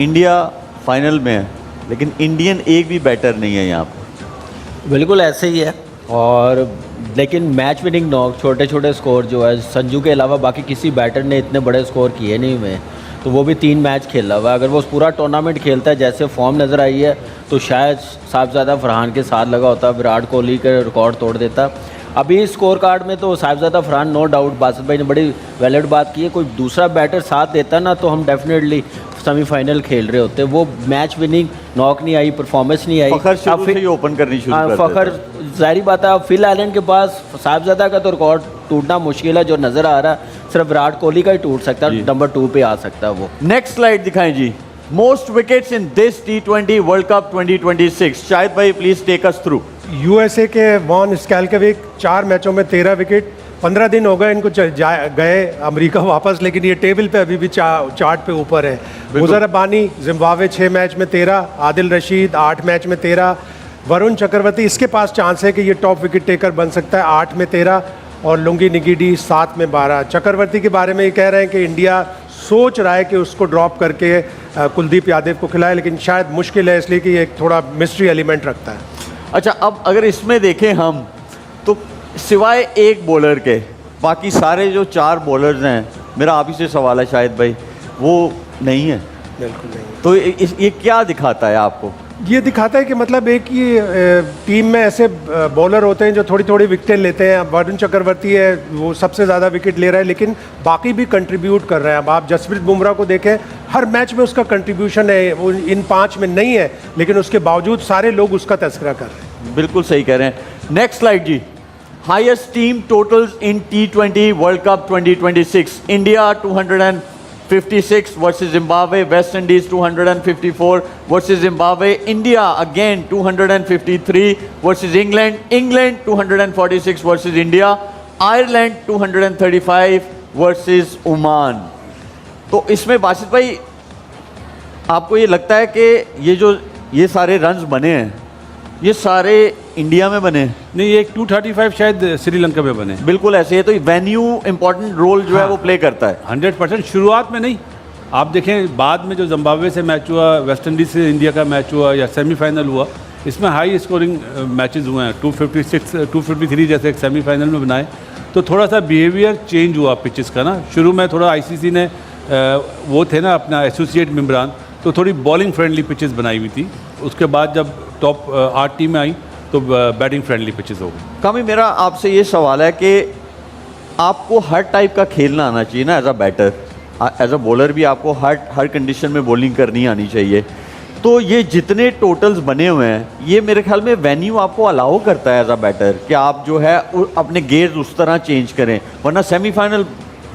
India final में है, लेकिन इंडियन एक भी बैटर नहीं है यहाँ पर। बिल्कुल ऐसे ही है। और लेकिन मैच विनिंग नॉक, छोटे छोटे स्कोर जो है संजू के अलावा बाकी किसी बैटर ने इतने बड़े स्कोर किए नहीं हुए, तो वो भी 3 मैच खेला हुआ है। अगर वो पूरा टूर्नामेंट खेलता है जैसे फॉर्म नज़र आई है तो शायद साहिबजादा फरहान के साथ लगा होता, विराट कोहली का रिकॉर्ड तोड़ देता। अभी स्कोर कार्ड में तो साहिबजादा फरहान नो डाउट, बासित भाई ने बड़ी वैलिड बात की है, कोई दूसरा बैटर साथ देता ना तो हम डेफिनेटली सेमीफाइनल खेल रहे होते। वो मैच विनिंग नॉक नहीं आई, परफॉर्मेंस नहीं आई। फखर शुरू से ही ओपन करनी शुरू कर फखर जाहिर बात है, फिल एलन के पास साहिबजादा का तो रिकॉर्ड टूटना मुश्किल है, जो नज़र आ रहा है सिर्फ विराट कोहली का ही टूट सकता है, नंबर 2 पे आ सकता है वो। नेक्स्ट स्लाइड दिखाएं जी। Most wickets in this T20 world cup 2026। Shahid भाई please take us through. USA के वॉन स्कैल्केविक 4 मैचों में 13 विकेट। 15 दिन हो गए इनको गए अमेरिका वापस, लेकिन ये टेबल पे अभी भी चार्ट पे ऊपर है। मुजर रब्बानी जिम्बाब्वे 6 मैच में 13, आदिल रशीद 8 मैच में 13, वरुण चक्रवर्ती इसके पास चांस है कि ये टॉप विकेट टेकर बन सकता है 8 में 13, और लुंगी निगिडी 7 में 12। चक्रवर्ती के बारे में ये कह रहे हैं कि इंडिया सोच रहा है कि उसको ड्रॉप करके कुलदीप यादव को खिलाए, लेकिन शायद मुश्किल है इसलिए कि ये थोड़ा मिस्ट्री एलिमेंट रखता है। अच्छा, अब अगर इसमें देखें हम तो सिवाय एक बॉलर के बाकी सारे जो 4 बॉलर्स हैं, मेरा आप ही से सवाल है शाहिद भाई, वो नहीं है। बिल्कुल नहीं। तो ये क्या दिखाता है आपको? ये दिखाता है कि मतलब एक ये टीम में ऐसे बॉलर होते हैं जो थोड़ी थोड़ी विकेटें लेते हैं। वरुण चक्रवर्ती है वो सबसे ज़्यादा विकेट ले रहा है, लेकिन बाकी भी कंट्रीब्यूट कर रहे हैं। अब आप जसप्रीत बुमराह को देखें, हर मैच में उसका कंट्रीब्यूशन है, वो इन 5 में नहीं है, लेकिन उसके बावजूद सारे लोग उसका तस्करा कर रहे हैं। बिल्कुल सही कह रहे हैं। नेक्स्ट स्लाइड जी। हाईएस्ट टीम टोटल्स इन T20 world cup 2026। India 256 versus Zimbabwe, West Indies 254 versus Zimbabwe, India again 253 versus England, England 246 versus India, Ireland 235 versus Oman. तो इसमें बासित भाई आपको ये लगता है कि ये सारे रन्स बने हैं, ये सारे इंडिया में बने? नहीं, एक 235 शायद श्रीलंका में बने। बिल्कुल ऐसे है। तो वेन्यू इंपॉर्टेंट रोल जो है वो प्ले करता है 100%। शुरुआत में नहीं, आप देखें बाद में जो जिम्बाब्वे से मैच हुआ, वेस्ट इंडीज से इंडिया का मैच हुआ या सेमीफाइनल हुआ, इसमें हाई स्कोरिंग मैचेस हुए हैं। 256 253 जैसे एक सेमीफाइनल में बनाए, तो थोड़ा सा बिहेवियर चेंज हुआ पिचेस का ना। शुरू में थोड़ा आईसीसी ने वो थे ना अपना एसोसिएट मेम्बरान, तो थोड़ी बॉलिंग फ्रेंडली पिचेस बनाई हुई थी। उसके बाद जब टॉप 8 टीमें आई तो बैटिंग फ्रेंडली पिचेस हो गई। कामी, मेरा आपसे ये सवाल है कि आपको हर टाइप का खेलना आना चाहिए ना as a batter, as a bowler भी आपको हर कंडीशन में बॉलिंग करनी आनी चाहिए। तो ये जितने टोटल्स बने हुए हैं, ये मेरे ख्याल में वेन्यू आपको अलाउ करता है एज अ बैटर कि आप जो है अपने गेयर्स उस तरह चेंज करें, वरना सेमीफाइनल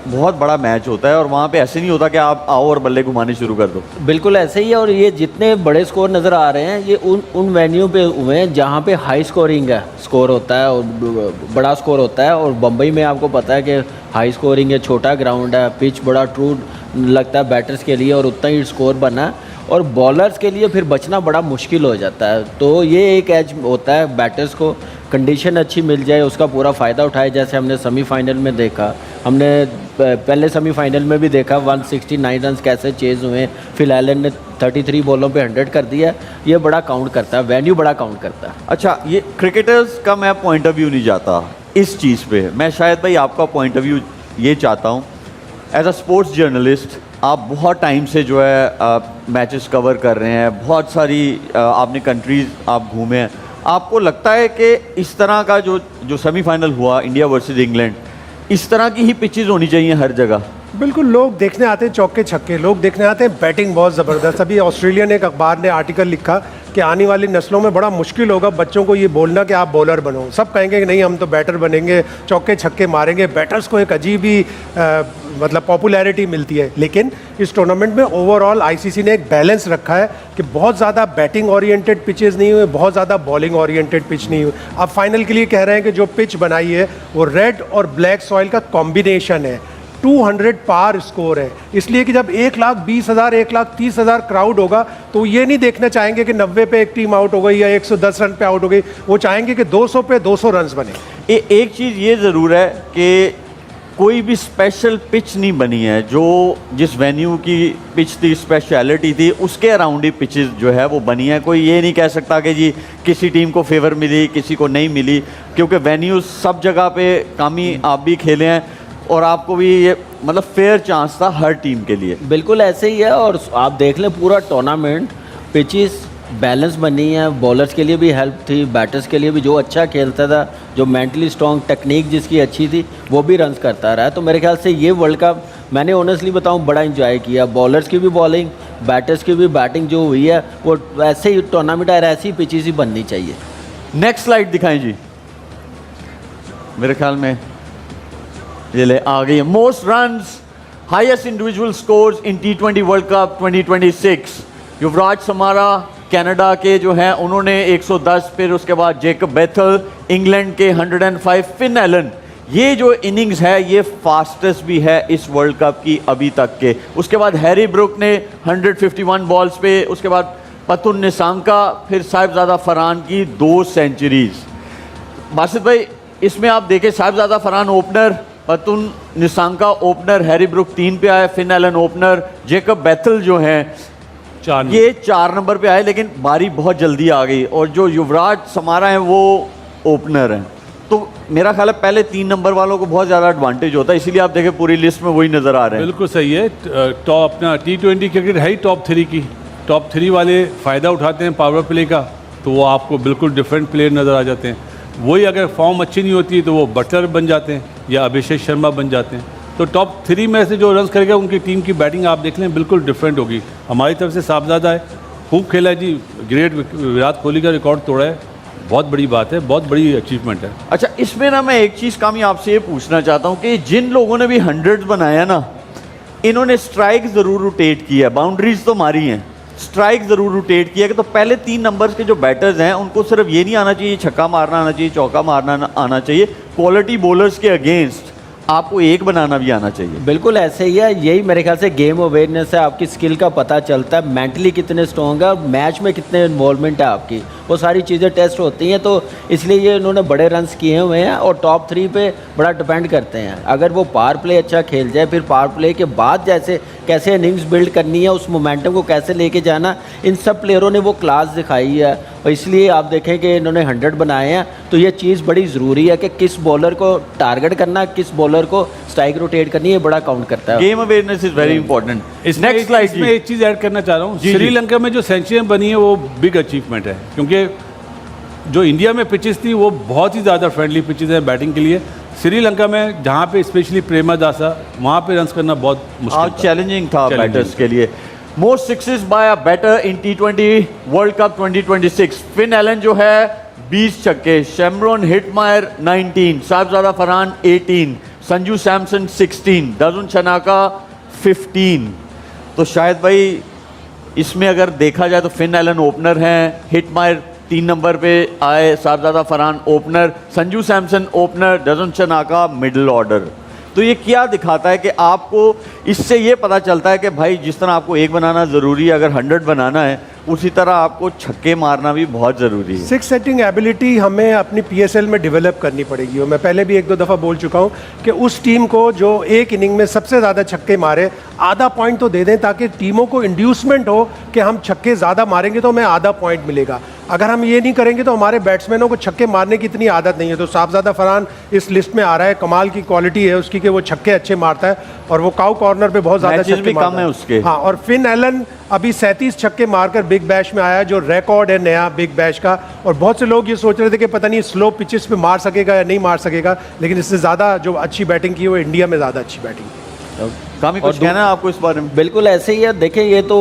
बहुत बड़ा मैच होता है और वहाँ पे ऐसे नहीं होता कि आप आओ और बल्ले घुमाने शुरू कर दो। बिल्कुल ऐसे ही है। और ये जितने बड़े स्कोर नज़र आ रहे हैं ये उन वेन्यू पे हुए हैं जहाँ पे हाई स्कोरिंग है, स्कोर होता है और बड़ा स्कोर होता है। और बम्बई में आपको पता है कि हाई स्कोरिंग है, छोटा ग्राउंड है, पिच बड़ा ट्रू लगता है बैटर्स के लिए और उतना ही स्कोर बना है, और बॉलर्स के लिए फिर बचना बड़ा मुश्किल हो जाता है। तो ये एक एज होता है बैटर्स को, कंडीशन अच्छी मिल जाए उसका पूरा फ़ायदा उठाए। जैसे हमने सेमीफाइनल में देखा, हमने पहले सेमीफाइनल में भी देखा 169 रन कैसे चेज़ हुए। फिल एलन ने 33 बॉलों पे 100 कर दिया। ये बड़ा काउंट करता है, वेन्यू बड़ा काउंट करता है। अच्छा, ये क्रिकेटर्स का मैं पॉइंट ऑफ व्यू नहीं चाहता इस चीज़ पे, मैं शायद भाई आपका पॉइंट ऑफ व्यू ये चाहता हूँ। एज अ स्पोर्ट्स जर्नलिस्ट आप बहुत टाइम से जो है मैचेस कवर कर रहे हैं, बहुत सारी आपने कंट्रीज़ आप घूमे हैं, आपको लगता है कि इस तरह का जो सेमीफाइनल हुआ इंडिया वर्सेस इंग्लैंड, इस तरह की ही पिचेस होनी चाहिए हर जगह? बिल्कुल, लोग देखने आते हैं चौके छक्के, लोग देखने आते हैं बैटिंग बहुत ज़बरदस्त। अभी ऑस्ट्रेलियन एक अखबार ने आर्टिकल लिखा कि आने वाली नस्लों में बड़ा मुश्किल होगा बच्चों को ये बोलना कि आप बॉलर बनो। सब कहेंगे कि नहीं हम तो बैटर बनेंगे, चौके छक्के मारेंगे। बैटर्स को एक अजीब ही मतलब पॉपुलैरिटी मिलती है। लेकिन इस टूर्नामेंट में ओवरऑल आईसीसी ने एक बैलेंस रखा है कि बहुत ज़्यादा बैटिंग ओरिएंटेड पिचेस नहीं हुए, बहुत ज़्यादा बॉलिंग ओरिएंटेड पिच नहीं हुए। अब फाइनल के लिए कह रहे हैं कि जो पिच बनाई है वो रेड और ब्लैक सॉइल का कॉम्बिनेशन है। 200 पार स्कोर है, इसलिए कि जब 1,20,000 1,30,000 क्राउड होगा तो ये नहीं देखना चाहेंगे कि 90 पे एक टीम आउट हो गई या 110 रन पे आउट हो गई, वो चाहेंगे कि 200 पे 200 रन बने। एक चीज़ ये ज़रूर है कि कोई भी स्पेशल पिच नहीं बनी है, जो जिस वेन्यू की पिच थी, स्पेशलिटी थी, उसके अराउंड ही पिचेस जो है वो बनी है। कोई ये नहीं कह सकता कि जी किसी टीम को फेवर मिली किसी को नहीं मिली, क्योंकि वेन्यू सब जगह पे कामी आप भी खेले हैं और आपको भी ये मतलब फेयर चांस था हर टीम के लिए। बिल्कुल ऐसे ही है। और आप देख लें पूरा टूर्नामेंट पिचेस बैलेंस बनी है, बॉलर्स के लिए भी हेल्प थी, बैटर्स के लिए भी, जो अच्छा खेलता था, जो मेंटली स्ट्रॉन्ग, टेक्निक जिसकी अच्छी थी, वो भी रन्स करता रहा। तो मेरे ख्याल से ये वर्ल्ड कप मैंने ऑनेस्टली बताऊं बड़ा एंजॉय किया। बॉलर्स की भी बॉलिंग, बैटर्स की भी बैटिंग जो हुई है, वो ऐसे ही टूर्नामेंट ऐसी पिचेस ही बननी चाहिए। नेक्स्ट स्लाइड दिखाएं जी। मेरे ख्याल में ये ले आ गई है। Most runs, highest individual scores in T20 world cup 2026। Yuvraj Samra Canada के जो हैं उन्होंने 110, फिर उसके बाद जेकब बेथल इंग्लैंड के 105, फिन एलन, ये जो इनिंग्स है ये फास्टेस्ट भी है इस वर्ल्ड कप की अभी तक के। उसके बाद हैरी ब्रुक ने 151 बॉल्स पे, उसके बाद पतुन निसांका, फिर साहिबजादा फरहान की 2 सेंचुरीज। बासित भाई इसमें आप देखें Sahibzada Farhan opener, Pathum Nissanka opener, Harry Brook 3 पे आए, Finn Allen opener, Jacob Bethell जो हैं ये 4 नंबर पे आए, लेकिन बारी बहुत जल्दी आ गई। और जो युवराज समारा हैं वो ओपनर हैं। तो मेरा ख्याल है पहले 3 नंबर वालों को बहुत ज़्यादा एडवांटेज होता है, इसीलिए आप देखें पूरी लिस्ट में वही नज़र आ रहे हैं। बिल्कुल सही है। टॉप अपना T20 क्रिकेट है ही टॉप 3 की। टॉप 3 वाले फ़ायदा उठाते हैं पावर प्ले का, तो वो आपको बिल्कुल डिफरेंट प्लेयर नज़र आ जाते हैं। वही अगर फॉर्म अच्छी नहीं होती है तो वो बटलर बन जाते हैं या अभिषेक शर्मा बन जाते हैं। तो टॉप 3 में से जो रन करेगा उनकी टीम की बैटिंग आप देख लें बिल्कुल डिफरेंट होगी। हमारी तरफ से साहबजादा है, खूब खेला है जी, ग्रेट, विराट कोहली का रिकॉर्ड तोड़ा है, बहुत बड़ी बात है, बहुत बड़ी अचीवमेंट है। अच्छा, इसमें ना मैं एक चीज़ कामी आपसे ये पूछना चाहता हूँ कि जिन लोगों ने भी 100 बनाया ना, इन्होंने स्ट्राइक ज़रूर रोटेट की है, बाउंड्रीज तो मारी हैं, स्ट्राइक ज़रूर रोटेट किया कि तो पहले 3 नंबर्स के जो बैटर्स हैं उनको सिर्फ ये नहीं आना चाहिए छक्का मारना आना चाहिए, चौका मारना आना चाहिए, क्वालिटी बॉलर्स के अगेंस्ट आपको एक बनाना भी आना चाहिए। बिल्कुल ऐसे ही है। यही मेरे ख्याल से गेम अवेयरनेस है, आपकी स्किल का पता चलता है, मेंटली कितने स्ट्रॉन्ग है और मैच में कितने इन्वॉल्वमेंट है आपकी, वो सारी चीज़ें टेस्ट होती हैं। तो इसलिए ये इन्होंने बड़े रन्स किए हुए हैं और टॉप 3 पे बड़ा डिपेंड करते हैं। अगर वो पावर प्ले अच्छा खेल जाए, फिर पावर प्ले के बाद जैसे कैसे इनिंग्स बिल्ड करनी है, उस मोमेंटम को कैसे लेके जाना, इन सब प्लेयरों ने वो क्लास दिखाई है। और इसलिए आप देखें कि इन्होंने 100 बनाए हैं। तो ये चीज़ बड़ी ज़रूरी है कि किस बॉलर को टारगेट करना, किस बॉलर को स्ट्राइक रोटेट करनी है, बड़ा काउंट करता है। Game awareness is very important. Next slide में एक चीज़ ऐड करना चाह रहा हूँ, श्रीलंका में जो सेंचुरियाँ बनी है वो बिग अचीवमेंट है, क्योंकि जो इंडिया में पिचेस थी वो बहुत ही ज़्यादा फ्रेंडली पिचेस हैं बैटिंग के लिए। श्रीलंका में जहाँ पे स्पेशली प्रेमदासा, वहाँ पे रन्स करना बहुत मुश्किल था, चैलेंजिंग था बैटर्स के लिए। Most sixes by a batter in T20 world cup 2026, Finn Allen जो है 20 छक्के, शेमरॉन हिटमायर 19, साहिबजादा फरहान 18, संजू सैमसन 16, दाजुन शनाका 15। तो शायद भाई इसमें अगर देखा जाए तो फिन एलन ओपनर हैं, हिटमायर 3 नंबर पे आए, Sahibzada Farhan opener, Sanju Samson opener, Dasun Shanaka middle order. तो ये क्या दिखाता है कि आपको इससे ये पता चलता है कि भाई जिस तरह आपको एक बनाना ज़रूरी है, अगर 100 बनाना है उसी तरह आपको छक्के मारना भी बहुत ज़रूरी है। 6 सेटिंग एबिलिटी हमें अपनी PSL में डेवलप करनी पड़ेगी। और मैं पहले भी 1-2 दफ़ा बोल चुका हूँ कि उस टीम को जो एक इनिंग में सबसे ज़्यादा छक्के मारे, आधा पॉइंट तो दे दें, ताकि टीमों को इंड्यूसमेंट हो कि हम छक्के ज़्यादा मारेंगे तो हमें आधा पॉइंट मिलेगा। अगर हम ये नहीं करेंगे तो हमारे बैट्समैनों को छक्के मारने की इतनी आदत नहीं है। तो साहिबजादा फरहान इस लिस्ट में आ रहा है, कमाल की क्वालिटी है उसकी कि वो छक्के अच्छे मारता है और वो काउ कॉर्नर पे बहुत ज़्यादा छक्के कम है उसके। हाँ, और फिन एलन अभी 37 छक्के मारकर बिग बैश में आया है, जो रिकॉर्ड है नया बिग बैश का। और बहुत से लोग ये सोच रहे थे कि पता नहीं स्लो पिचेस पे मार सकेगा या नहीं मार सकेगा, लेकिन इससे ज़्यादा जो अच्छी बैटिंग की वो इंडिया में ज़्यादा अच्छी बैटिंग की। कामी कुछ कहना है आपको इस बारे में? बिल्कुल ऐसे ही है। देखें ये तो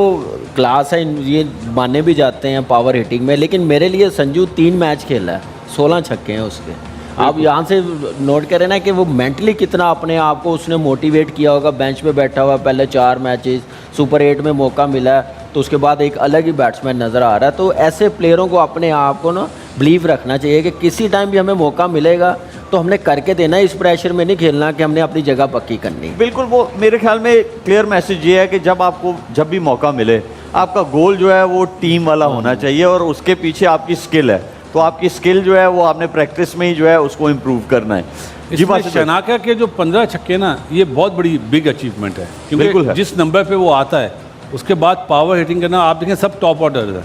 क्लास है, ये माने भी जाते हैं पावर हिटिंग में, लेकिन मेरे लिए संजू 3 मैच खेला है, 16 छक्के हैं उसके। आप यहाँ से नोट करें ना कि वो मेंटली कितना अपने आप को उसने मोटिवेट किया होगा। बेंच पे बैठा हुआ, पहले 4 मैचेस, सुपर 8 में मौका मिला है, तो उसके बाद एक अलग ही बैट्समैन नज़र आ रहा है। तो ऐसे प्लेयरों को अपने आप को ना बिलीव रखना चाहिए कि किसी टाइम भी हमें मौका मिलेगा तो हमने करके देना है, इस प्रेशर में नहीं खेलना कि हमने अपनी जगह पक्की करनी। बिल्कुल, वो मेरे ख्याल में क्लियर मैसेज ये है कि जब भी मौका मिले, आपका गोल जो है वो टीम वाला होना चाहिए और उसके पीछे आपकी स्किल है। तो आपकी स्किल जो है वो आपने प्रैक्टिस में ही जो है उसको इम्प्रूव करना है। जी इसमें बासित भाई। शनाका के जो 15 छक्के ना, ये बहुत बड़ी बिग अचीवमेंट है, बिल्कुल क्योंकि है। जिस नंबर पे वो आता है उसके बाद पावर हिटिंग करना, आप देखें सब टॉप ऑर्डर है,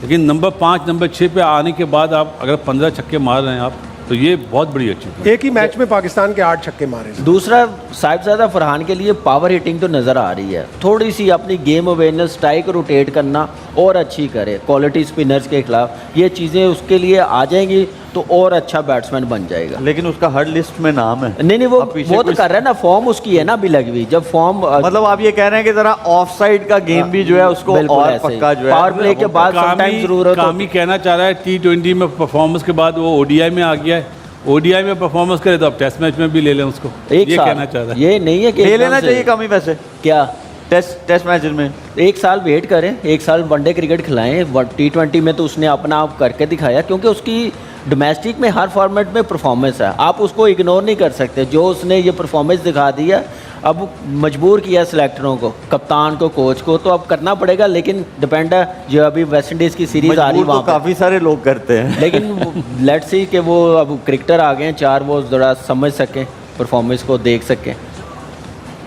लेकिन नंबर 5 नंबर 6 पे आने के बाद आप अगर 15 छक्के मार रहे हैं आप, तो ये बहुत बड़ी अचीवमेंट। एक ही मैच में पाकिस्तान के 8 छक्के मारे। दूसरा, साहिबजादा फरहान के लिए पावर हिटिंग तो नज़र आ रही है, थोड़ी सी अपनी गेम अवेयरनेस, स्ट्राइक रोटेट करना और अच्छी करे, क्वालिटी स्पिनर्स के खिलाफ ये चीज़ें उसके लिए आ जाएंगी तो और अच्छा बैट्समैन बन जाएगा। लेकिन उसका हर लिस्ट में नाम है। नहीं वो अब पीछे वो तो कोई- कर रहा है ना, फॉर्म उसकी है ना अभी लगी हुई, जब फॉर्म मतलब आप ये कह रहे हैं कि जरा ऑफ साइड का गेम भी जो है उसको बिल्कुल और ऐसे ही। पक्का जो है पावर प्ले के बाद समटाइम जरूरत कामी कहना चाह रहा है T20 में परफॉर्मेंस के बाद वो ODI में आ गया है, ODI में परफॉर्मेंस करे तो अब टेस्ट मैच में भी ले लें उसको, एक ये साल कहना चाह रहा है। ये नहीं है कि ले एकदम लेना से- चाहिए कमी वैसे क्या टेस्ट मैचेस में। एक साल वेट करें, एक साल वनडे क्रिकेट खिलाएं, T20 में तो उसने अपना आप करके दिखाया, क्योंकि उसकी डोमेस्टिक में हर फॉर्मेट में परफॉर्मेंस है, आप उसको इग्नोर नहीं कर सकते। जो उसने ये परफॉर्मेंस दिखा दी है, अब मजबूर किया सिलेक्टरों को, कप्तान को, कोच को, तो अब करना पड़ेगा, लेकिन डिपेंड है जो अभी वेस्ट इंडीज़ की सीरीज़ आ रही है मजबूर वहाँ तो काफी सारे लोग करते हैं। लेकिन लेट्स सी कि वो अब क्रिकेटर आ गए हैं 4, वो ज़रा समझ सकें, परफॉर्मेंस को देख सकें।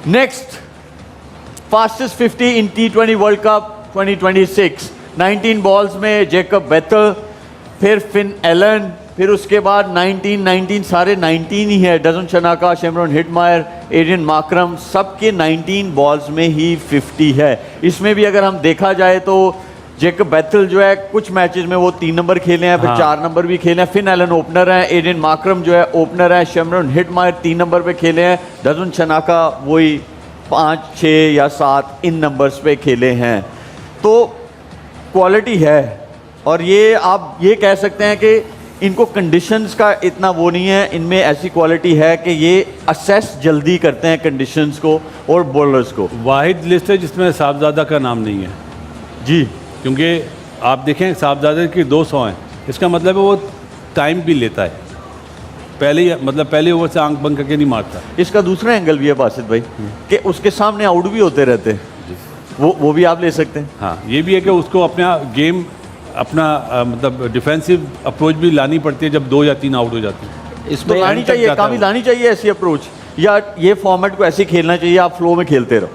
नेक्स्ट, फास्टेस्ट 50 इन T20 वर्ल्ड कप 2026, 19 बॉल्स में जेकब बेथल, फिर फिन एलन, फिर उसके बाद 19 सारे 19 ही है। Dasun Shanaka, Shimron Hetmyer, Aiden Markram, सबके 19 बॉल्स में ही 50 है। इसमें भी अगर हम देखा जाए तो जेकब बेथल जो है कुछ मैचेस में वो 3 नंबर खेले हैं, फिर हाँ। 4 नंबर भी खेले हैं। फिन एलन ओपनर हैं, एरियन माकरम जो है ओपनर है, शेमरॉन हिटमायर 3 नंबर पे खेले हैं, डजन शनाका वही 5, 6 या 7 इन नंबर्स पे खेले हैं। तो क्वालिटी है, और ये आप ये कह सकते हैं कि इनको कंडीशंस का इतना वो नहीं है, इनमें ऐसी क्वालिटी है कि ये असेस जल्दी करते हैं कंडीशंस को और बॉलर्स को। वाहिद लिस्ट है जिसमें साहबजादा का नाम नहीं है जी, क्योंकि आप देखें साहबजादा की 200 हैं, इसका मतलब है वो टाइम भी लेता है, पहले ओवर से आंख बंद करके नहीं मारता। इसका दूसरा एंगल भी है बासित भाई कि उसके सामने आउट भी होते रहते हैं, वो भी आप ले सकते हैं। हाँ, ये भी है कि उसको अपना गेम मतलब डिफेंसिव अप्रोच भी लानी पड़ती है जब 2 या 3 आउट हो जाते हैं। तो इसमें लानी तक चाहिए, जाता है काफी वो। लानी चाहिए ऐसी अप्रोच, या ये फॉर्मेट को ऐसे ही खेलना चाहिए, आप फ्लो में खेलते रहो।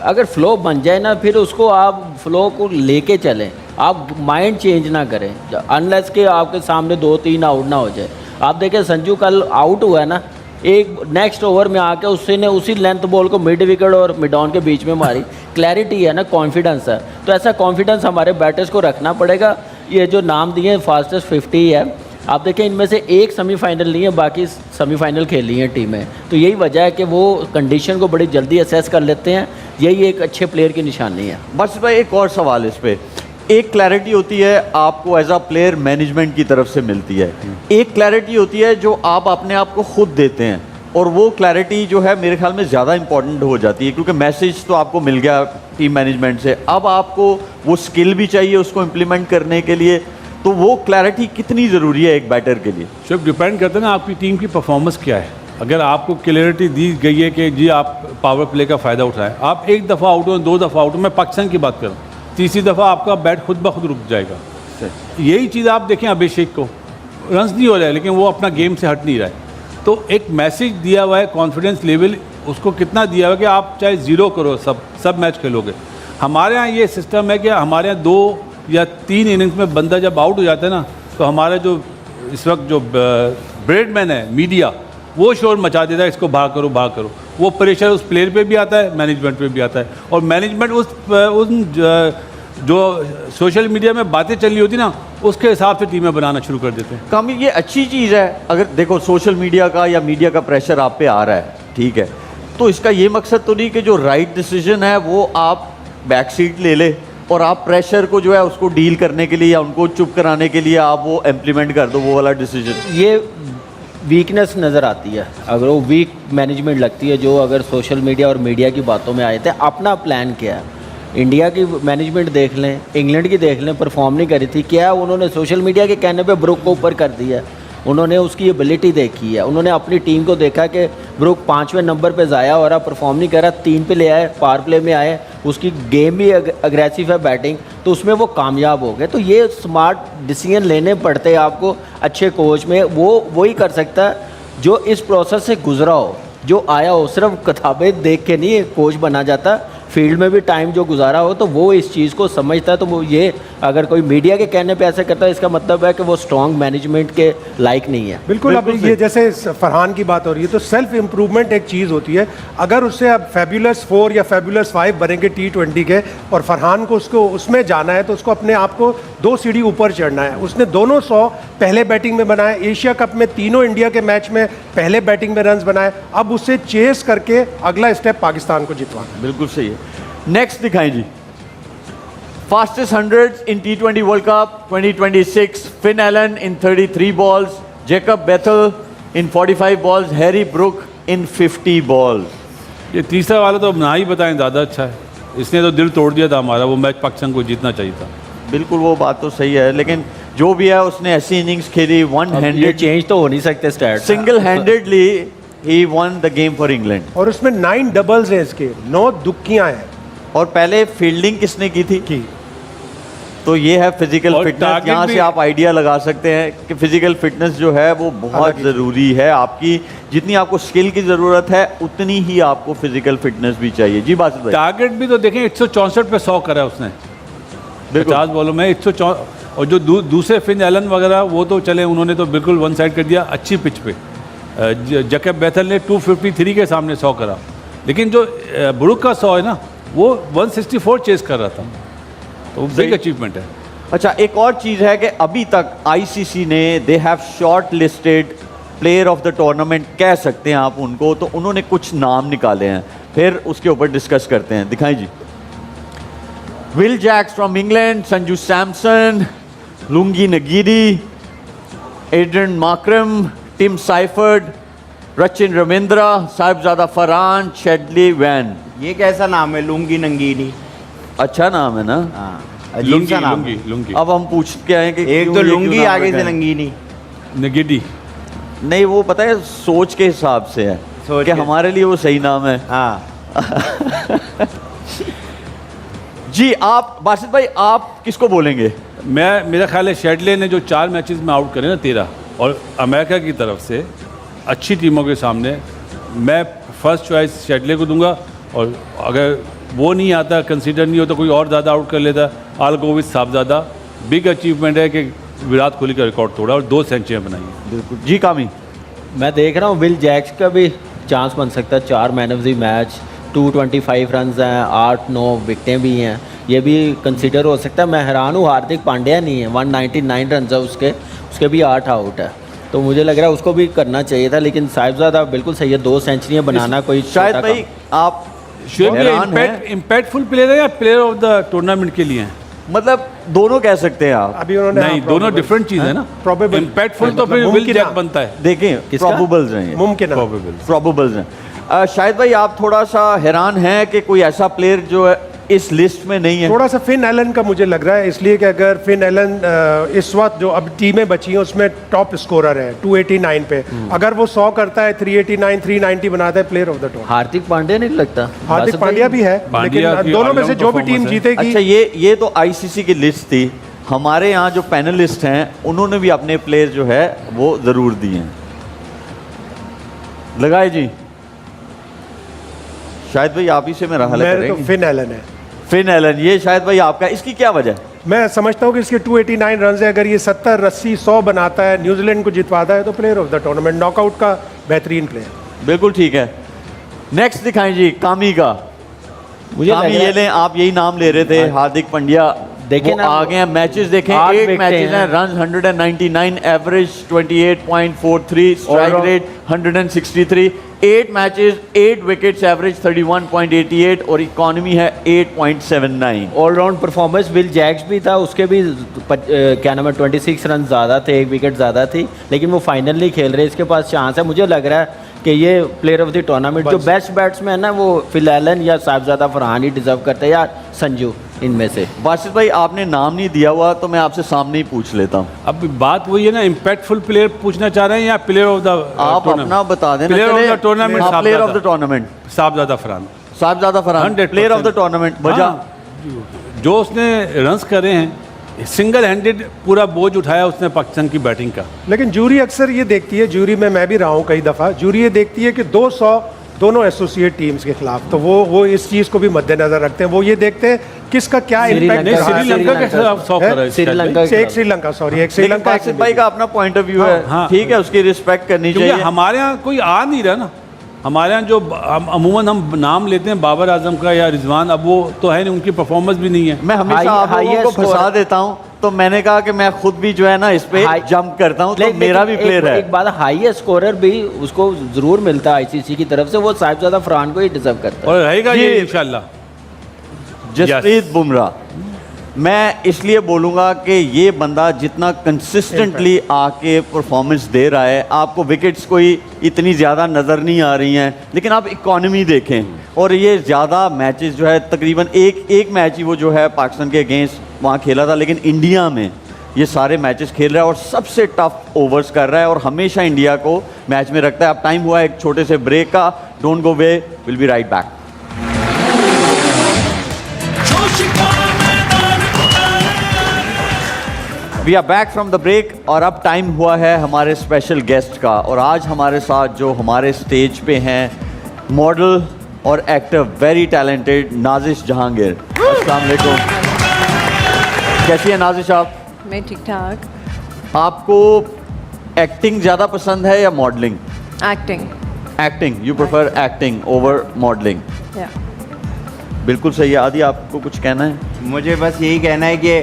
अगर फ्लो बन जाए ना, फिर उसको आप फ्लो को लेके चलें, आप माइंड चेंज ना करें, अनलेस के आपके सामने 2-3 आउट ना हो जाए। आप देखें संजू कल आउट हुआ है ना, एक नेक्स्ट ओवर में आके उसने उसी लेंथ बॉल को मिड विकेट और मिड ऑन के बीच में मारी। क्लैरिटी है ना, कॉन्फिडेंस है, तो ऐसा कॉन्फिडेंस हमारे बैटर्स को रखना पड़ेगा। ये जो नाम दिए फास्टेस्ट 50 है, आप देखें इनमें से एक सेमीफाइनल नहीं है, बाकी सेमीफाइनल खेली हैं टीमें, तो यही वजह है कि वो कंडीशन को बड़ी जल्दी असेस कर लेते हैं। यही एक अच्छे प्लेयर की निशानी है। बस भाई एक और सवाल इस पे, एक क्लैरिटी होती है आपको एज अ प्लेयर मैनेजमेंट की तरफ से मिलती है, एक क्लैरिटी होती है जो आप अपने आप को खुद देते हैं, और वो क्लैरिटी जो है मेरे ख्याल में ज़्यादा इंपॉर्टेंट हो जाती है, क्योंकि मैसेज तो आपको मिल गया टीम मैनेजमेंट से, अब आपको वो स्किल भी चाहिए उसको इम्प्लीमेंट करने के लिए। तो वो क्लैरिटी कितनी ज़रूरी है एक बैटर के लिए? सिर्फ डिपेंड करता है ना आपकी टीम की परफॉर्मेंस क्या है। अगर आपको क्लियरिटी दी गई है कि जी आप पावर प्ले का फ़ायदा उठाएं, आप 1 दफ़ा आउट हो, 2 दफ़ा आउट हो, मैं पाकिस्तान की बात करूँ, तीसरी दफ़ा आपका बैट खुद ब खुद रुक जाएगा। यही चीज़ आप देखें अभिषेक को, रन्स नहीं हो रहा है लेकिन वो अपना गेम से हट नहीं रहा है। तो एक मैसेज दिया हुआ है, कॉन्फिडेंस लेवल उसको कितना दिया हुआ है कि आप चाहे 0 करो सब मैच खेलोगे। हमारे यहाँ ये सिस्टम है कि हमारे यहाँ 2 या 3 इनिंग्स में बंदा जब आउट हो जाता है ना, तो हमारा जो इस वक्त जो ब्रेडमैन है मीडिया, वो शोर मचा देता है, इसको भाग करो। वो प्रेशर उस प्लेयर पे भी आता है, मैनेजमेंट पे भी आता है, और मैनेजमेंट उस जो सोशल मीडिया में बातें चल रही होती ना, उसके हिसाब से टीमें बनाना शुरू कर देते हैं। कामी ये अच्छी चीज़ है। अगर देखो सोशल मीडिया का या मीडिया का प्रेशर आप पे आ रहा है, ठीक है, तो इसका ये मकसद तो नहीं कि जो राइट डिसीजन है वो आप बैक सीट ले ले और आप प्रेशर को जो है उसको डील करने के लिए या उनको चुप कराने के लिए आप वो इम्प्लीमेंट कर दो वो वाला डिसीजन। ये वीकनेस नज़र आती है, अगर वो वीक मैनेजमेंट लगती है, जो अगर सोशल मीडिया और मीडिया की बातों में आए थे। अपना प्लान क्या है? इंडिया की मैनेजमेंट देख लें, इंग्लैंड की देख लें, परफॉर्म नहीं करी थी, क्या उन्होंने सोशल मीडिया के कहने पे ब्रुक को ऊपर कर दिया? उन्होंने उसकी एबिलिटी देखी है, उन्होंने अपनी टीम को देखा कि ब्रुक 5वें नंबर पे ज़ाया हो रहा, परफॉर्म नहीं कर रहा, 3 पे ले आए, पावर प्ले में आए, उसकी गेम भी अग्रेसिव है बैटिंग, तो उसमें वो कामयाब हो गए। तो ये स्मार्ट डिसीजन लेने पड़ते हैं आपको अच्छे कोच में, वो वही कर सकता है जो इस प्रोसेस से गुजरा हो, जो आया हो। सिर्फ किताबें देख के नहीं कोच बना जाता, फील्ड में भी टाइम जो गुजारा हो तो वो इस चीज़ को समझता है। तो वो ये अगर कोई मीडिया के कहने पे ऐसा करता है, इसका मतलब है कि वो स्ट्रॉन्ग मैनेजमेंट के लायक नहीं है। बिल्कुल। अब ये जैसे फरहान की बात हो रही है, तो सेल्फ इम्प्रूवमेंट एक चीज़ होती है। अगर उससे अब फेब्युलस 4 या फेब्युलस 5 बनेंगे T20 के, और फरहान को उसको उसमें जाना है, तो उसको अपने आप को 2 सीढ़ी ऊपर चढ़ना है। उसने दोनों 100 पहले बैटिंग में बनाए, एशिया कप में तीनों इंडिया के मैच में पहले बैटिंग में रन्स बनाए, अब उससे चेस करके अगला स्टेप पाकिस्तान को जितवाना। बिल्कुल सही है। नेक्स्ट दिखाएं जी, fastest 100 in T20 world cup 2026, Finn Allen in 33 balls, Jacob Bethell in 45 balls, Harry Brook in 50 balls. ये तीसरा वाला तो ना ही बताएं, ज़्यादा अच्छा है। इसने तो दिल तोड़ दिया था हमारा, वो मैच पाकिस्तान को जीतना चाहिए था। बिल्कुल वो बात तो सही है, लेकिन जो भी है उसने ऐसी इनिंग्स खेली, वन ये हैंडेड, चेंज तो हो नहीं सकते स्टैट, सिंगल हैंडेडली ही won the game for England. और उसमें 9 डबल्स हैं, इसके 9 दुक्कियां हैं और पहले फील्डिंग किसने की थी? की। तो ये है फिजिकल और फिटनेस। target यहाँ से भी- आप आइडिया लगा सकते हैं कि फिजिकल फिटनेस जो है वो बहुत अलग ही ज़रूरी है। आपकी जितनी आपको स्किल की ज़रूरत है उतनी ही आपको फिजिकल फिटनेस भी चाहिए। जी बासित भाई। टारगेट भी तो देखें, 164 पे 100 करा उसने, बिल्कुल। 50 बॉलों में 104। और जो दूसरे फिन एलन वगैरह वो तो चले, उन्होंने तो बिल्कुल वन साइड कर दिया अच्छी पिच पे। जैकब बेथल ने 253 के सामने 100 करा, लेकिन जो ब्रुक का 100 है ना, वो 164 चेस कर रहा था, तो बिग अचीवमेंट है। अच्छा, एक और चीज़ है कि अभी तक आईसीसी ने they have short listed player of the tournament कह सकते हैं आप उनको, तो उन्होंने कुछ नाम निकाले हैं, फिर उसके ऊपर डिस्कस करते हैं। दिखाएं जी। Will Jacks from England, Sanju Samson, Lungi नगीरी, Adrian Markram, Tim Seifert, Rachin Ravindra, Sahibzada Farhan, Shadley van. ये कैसा नाम है, लुंगी नंगीनी? अच्छा नाम है ना। हाँ, अजीब सा नाम है। लुंगी अब हम पूछ के आए कि एक क्यों तो ये क्यों लुंगी, नाम आगे रखा से है? नंगीनी। नगिडी। नहीं, वो पता है सोच के हिसाब से है सोच कि के। हमारे लिए वो सही नाम है। हाँ, जी आप बासित भाई, आप किसको बोलेंगे? मेरा ख्याल है शेडले ने जो 4 मैचेस में आउट करे ना 13, और अमेरिका की तरफ से अच्छी टीमों के सामने, मैं फर्स्ट चॉइस शेडले को दूंगा। और अगर वो नहीं आता, कंसीडर नहीं होता, कोई और ज़्यादा आउट कर लेता, आल गो विद साहबजादा। बिग अचीवमेंट है कि विराट कोहली का रिकॉर्ड तोड़ा और 2 सेंचुरियाँ बनाई हैं। बिल्कुल जी कामी। मैं देख रहा हूँ विल जैक्स का भी चांस बन सकता है, 4 man of the match, 225 run हैं, 8-9 विकटें भी हैं, ये भी कंसीडर हो सकता है। मैं हैरान हूँ हार्दिक पांड्या नहीं है, 199 रन है उसके भी 8 आउट है, तो मुझे लग रहा है उसको भी करना चाहिए था। लेकिन साहिबजादा बिल्कुल सही है, 2 सेंचुरियाँ बनाना कोई शायद छोटा भाई काम। आप श्योर हैरान इम्पैक्टफुल प्लेयर है या प्लेयर ऑफ द टूर्नामेंट के लिए हैं? मतलब दोनों कह सकते हैं आप। अभी उन्होंने नहीं, दोनों डिफरेंट चीज़ है ना। Probable। इम्पैक्टफुल तो मतलब फिर विल मुमकिन जैक है। बनता है। देखें, किसका? प्रोबेबल्स हैं ये। मुमकिन है। Probable। प्रोबेबल्स हैं। शायद भाई आप थोड़ा सा हैरान हैं कि कोई ऐसा प्लेयर जो है इस लिस्ट में नहीं है। थोड़ा सा फिन एलन का मुझे लग रहा है, इसलिए कि अगर फिन एलन इस वक्त जो अब टीमें बची हैं उसमें टॉप स्कोरर है 289 पे, अगर वो 100 करता है, 389 390 बनाता है, player of the tournament. Hardik Pandya नहीं लगता? हार्दिक बासित पांड्या भाई? भी है, पांड्या लेकिन की दोनों में से all-round जो भी टीम performance है। जीतेगी। अच्छा, ये तो आईसीसी की लिस्ट थी। हमारे यहाँ जो पैनलिस्ट हैं उन्होंने भी अपने प्लेयर जो है वो ज़रूर दिए हैं। लगाए जी। शायद भाई आप ही से मेरा हल मेरे तो करेंगे। फिन एलन है। फिन एलन, ये शायद भाई आपका, इसकी क्या वजह है? मैं समझता हूँ कि इसके 289 रन है, अगर ये 70 80 100 बनाता है, न्यूजीलैंड को जितवाता है, तो player of the tournament, knockout का बेहतरीन प्लेयर। बिल्कुल ठीक है। नेक्स्ट दिखाएं जी, कामी का। मुझे कामी लग रहा ये है- लें, आप यही नाम ले रहे थे। हार्दिक पांड्या देखें वो ना, आ गए हैं। मैचेस देखें, 8 8 विकेटें मैचेस हैं, हैं। Run 199, average 28.43, strike All-round- rate 163, 8 matches 8 wickets, average 31.88 और इकॉनमी है 8.79। ऑलराउंड परफॉर्मेंस विल जैक्स भी था, उसके भी क्या नाम है 26 रन ज़्यादा थे, 1 विकेट ज़्यादा थी, लेकिन वो फाइनल नहीं खेल रहे। इसके पास चांस है, मुझे लग रहा है कि ये प्लेयर ऑफ द टूर्नामेंट जो बेस्ट बैट्समैन है ना, वो फिल एलन या साहिबजादा फरहान ही डिजर्व करते हैं, या संजू। इनमें से। वासिफ भाई आपने नाम नहीं दिया हुआ तो मैं आपसे सामने ही पूछ लेता हूँ। अब बात वही है ना, इम्पैक्टफुल प्लेयर पूछना चाह रहे हैं या प्लेयर ऑफ द आप अपना बता देना। Player of the tournament, player of the tournament Sahibzada Farhan. Sahibzada Farhan 100% player of the tournament. वजह जो उसने रन्स करे हैं, सिंगल हैंडेड पूरा बोझ उठाया उसने पाकिस्तान की बैटिंग का। लेकिन जूरी अक्सर ये देखती है, जूरी में मैं भी रहा हूँ कई दफ़ा, जूरी ये देखती है कि 200 दोनों एसोसिएट टीम्स के खिलाफ, तो वो इस चीज़ को भी मद्देनजर रखते हैं। वो ये देखते हैं किसका क्या इम्पैक्ट नहीं, रहा है। श्रीलंका के खिलाफ 100 करा है श्रीलंका एक श्रीलंका, सॉरी, एक श्रीलंका। वासिफ भाई का अपना पॉइंट ऑफ व्यू है, हाँ। ठीक है, उसकी रिस्पेक्ट करनी क्योंकि चाहिए। हमारे यहाँ कोई आ नहीं रहा ना। हमारे यहाँ जो अमूमन हम नाम लेते हैं बाबर आजम का या रिजवान, अब वो तो है नहीं, उनकी परफॉर्मेंस भी नहीं है। मैं हमेशा आप लोगों को highest फंसा score- देता हूँ, तो मैंने कहा कि मैं खुद भी जो है ना इस पे जंप करता हूँ, तो लेकिन मेरा भी प्लेयर है। एक बात, हाईएस्ट स्कोरर भी उसको जरूर मिलता है आईसीसी की तरफ से, वो साहिबजादा फरहान को ही डिजर्व करता है। और रहेगा जी। ये इंशाल्लाह। जसप्रीत बुमराह, मैं इसलिए बोलूँगा कि ये बंदा जितना कंसिस्टेंटली आके परफॉर्मेंस दे रहा है, आपको विकेट्स कोई इतनी ज़्यादा नज़र नहीं आ रही हैं, लेकिन आप इकॉनमी देखें, और ये ज़्यादा मैचेस जो है तकरीबन एक मैच ही वो जो है पाकिस्तान के अगेंस्ट वहाँ खेला था, लेकिन इंडिया में ये सारे मैचेस खेल रहा है और सबसे टफ ओवर्स कर रहा है और हमेशा इंडिया को मैच में रखता है। अब टाइम हुआ है एक छोटे से ब्रेक का। Don't go away, will be right back. We are back from the break और अब टाइम हुआ है हमारे स्पेशल गेस्ट का। और आज हमारे साथ जो हमारे स्टेज पे हैं, मॉडल और actor very talented Nazish Jahangir. अस्सलाम वालेकुम, कैसी है नाजिश आप? मैं ठीक ठाक। आपको एक्टिंग ज़्यादा पसंद है या modelling? Acting. Acting, you prefer acting over modelling. बिल्कुल सही है। आदि आपको कुछ कहना है? मुझे बस यही कहना है कि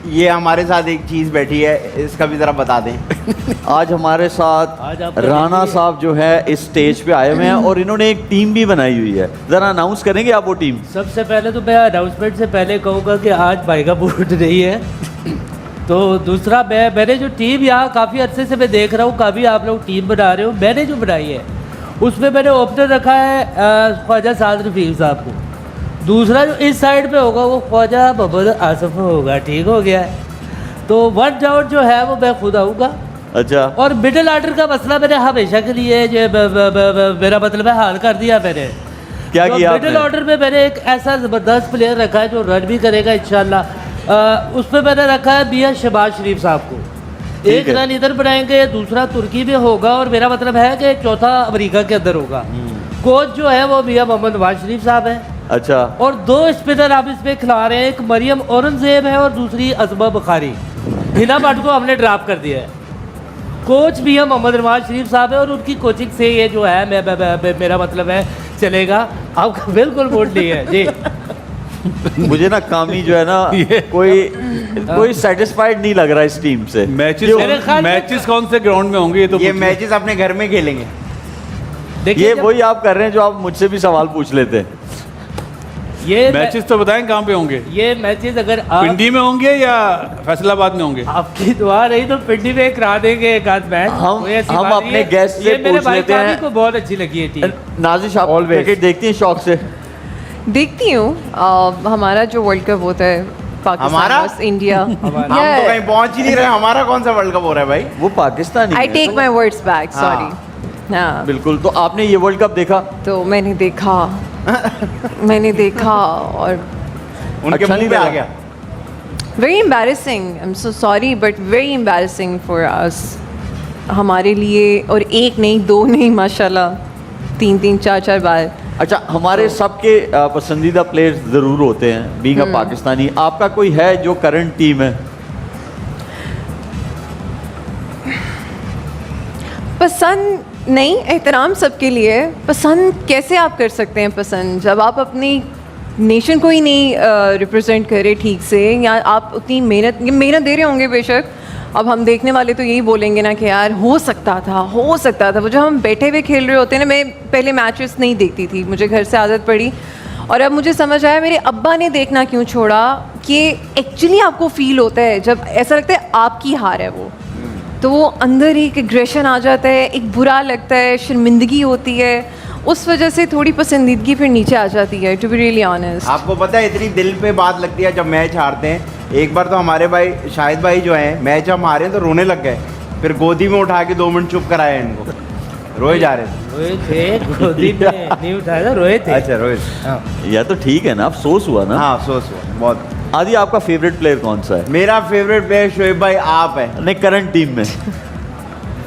ये हमारे साथ एक चीज़ बैठी है, इसका भी ज़रा बता दें। आज हमारे साथ आज आपका राणा साहब जो है इस स्टेज पे आए हुए हैं और इन्होंने एक टीम भी बनाई हुई है। ज़रा अनाउंस करेंगे आप वो टीम? सबसे पहले तो मैं अनाउंसमेंट से पहले कहूँगा कि आज भाई का मूड नहीं है। तो दूसरा, मैंने जो टीम यहाँ काफ़ी अरसे से मैं देख रहा हूँ, काफ़ी आप लोग टीम बना रहे हो, मैंने जो बनाई है उसमें मैंने ओपनर रखा है ख्वाजा साद रफीक साहब को। दूसरा जो इस साइड पे होगा वो ख्वाजा मोहम्मद आसिफ होगा। ठीक हो गया है? तो वन डाउन जो है वो मैं खुद आऊँगा। अच्छा, और मिडिल ऑर्डर का मसला मैंने हमेशा के लिए जो मेरा मतलब है हल कर दिया मैंने। क्या किया मिडिल आपने? ऑर्डर में मैंने एक ऐसा ज़बरदस्त प्लेयर रखा है जो रन भी करेगा इंशाल्लाह। उस पर मैंने रखा है मियां शहबाज शरीफ साहब को। एक है। रन इधर बनाएंगे, दूसरा तुर्की में होगा, और मेरा मतलब है कि चौथा अमेरिका के अंदर होगा। कोच जो है वो मियां मोहम्मद नवाज शरीफ साहब है। अच्छा, और दो स्पिनर आप इसमें खिला रहे हैं, एक मरियम औरंगजेब है और दूसरी अजमा बुखारी। हिना भट्ट को हमने ड्रॉप कर दिया है। कोच मियां मोहम्मद नवाज शरीफ साहब है और उनकी कोचिंग से ये जो है मेरा मतलब है चलेगा। आपका बिल्कुल मूड नहीं है जी। मुझे ना कामी जो है ना कोई सेटिस्फाइड नहीं लग रहा इस टीम से। मेरे ख्याल में- मैचेस कौन से ग्राउंड में होंगे ये तो ये पूछिए। मैचेस अपने घर में खेलेंगे। देखिए ये जब- वही आप कर रहे हैं जो आप मुझसे भी सवाल पूछ लेते हैं। ये मैचेस तो बताएं कहाँ पे होंगे? ये मैचेस अगर आप पिंडी में होंगे या फैसलाबाद में होंगे? आपकी दुआ रही तो पिंडी में करा देंगे एक आध मैच। कोई ऐसी हम बात नहीं अपने है। गेस्ट से ये मेरे पूछ भाई लेते कामी हैं। को बहुत अच्छी लगी है टीम। नाजिश, आप Always. क्रिकेट देखती हैं शौक से? देखती हूँ। हमारा जो वर्ल्ड कप होता है पाकिस्तान हमारा? वर्सेस इंडिया, हम तो कहीं पहुंच ही नहीं रहे, हमारा कौन सा वर्ल्ड कप हो रहा है भाई? वो पाकिस्तानी आई है। टेक माई वर्ड्स बैक, हाँ। सॉरी। हाँ, बिल्कुल। तो आपने ये वर्ल्ड कप देखा? तो मैंने देखा और उनके अच्छा मुंह नहीं में आ लगा? गया। Very embarrassing. I am so sorry but very embarrassing for us, हमारे लिए। और एक नहीं, दो नहीं, माशाल्लाह 3-3 4-4 बार। अच्छा, हमारे सबके पसंदीदा प्लेयर्स ज़रूर होते हैं बीइंग अ पाकिस्तानी। आपका कोई है जो करंट टीम है? पसंद नहीं, एहतराम सबके लिए। पसंद कैसे आप कर सकते हैं पसंद, जब आप अपनी नेशन को ही नहीं रिप्रेजेंट करे ठीक से, या आप उतनी मेहनत दे रहे होंगे बेशक। अब हम देखने वाले तो यही बोलेंगे ना कि यार हो सकता था। वो जो हम बैठे हुए खेल रहे होते हैं ना, मैं पहले मैचेस नहीं देखती थी, मुझे घर से आदत पड़ी और अब मुझे समझ आया मेरे अब्बा ने देखना क्यों छोड़ा, कि एक्चुअली आपको फील होता है जब ऐसा लगता है आपकी हार है वो, तो वो अंदर एक एग्रेशन आ जाता है, एक बुरा लगता है, शर्मिंदगी होती है। उस वजह से थोड़ी पसंदीदगी फिर नीचे आ जाती है, टू बी रियली ऑनेस्ट। आपको पता है इतनी दिल पे बात लगती है जब मैच हारते हैं। एक बार तो हमारे भाई शाहिद भाई जो हैं मैच हम हारे तो रोने लग गए, फिर गोदी में उठा के 2 मिनट चुप कराया इनको, रोए जा रहे थे। रोए थे गोदी में नहीं उठाया था, रोए थे। अच्छा रोए। हाँ। या तो ठीक है ना, अफसोस हुआ ना। हाँ सोच बहुत। आदि आपका फेवरेट प्लेयर कौन सा है? मेरा फेवरेट प्लेयर शोएब भाई आप है। नहीं, करंट टीम में।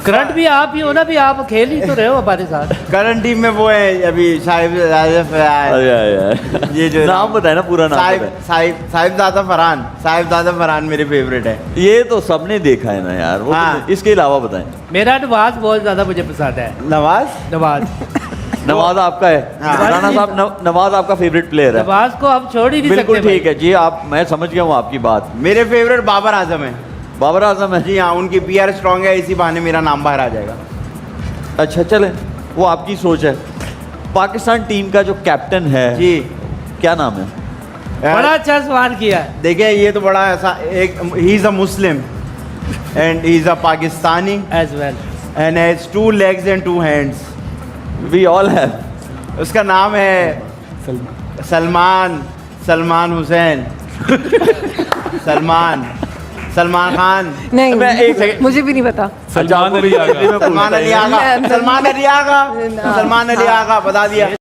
करंट भी आप ही हो ना, भी आप खेल ही तो रहे हो हमारे साथ। करंट टीम में वो है अभी साहिब ये जो नाम बताए ना, पूरा नाम बताए। साहिबजादा फरहान। साहिबजादा फरहान मेरे फेवरेट है। ये तो सबने देखा है ना यार, वो हाँ। तो इसके अलावा बताएं। मेरा नवाज बहुत ज़्यादा मुझे पसंद है। नवाज। नवाज नवाज आपका है? हाँ। राणा साहब, नवाज आपका फेवरेट प्लेयर है? नवाज को हम छोड़ ही नहीं सकते। बिल्कुल ठीक है जी, आप, मैं समझ गया हूँ आपकी बात। मेरे फेवरेट बाबर आजम है। बाबर आजम है जी हाँ, उनकी पीआर स्ट्रांग है, इसी बहाने मेरा नाम बाहर आ जाएगा। अच्छा चले, वो आपकी सोच है। पाकिस्तान टीम का जो कैप्टन है जी क्या नाम है? बड़ा अच्छा सवाल किया है। देखिए ये तो बड़ा ऐसा एक, he is a Muslim and he is a Pakistani as well. And has 2 legs and 2 hands। We all have. उसका नाम है सलमान हुसैन। सलमान खान। नहीं, मैं एक सेकंड- मुझे भी नहीं पता। सलमान अली आगा। सलमान अली आगा। सलमान अली आगा। बता दिया।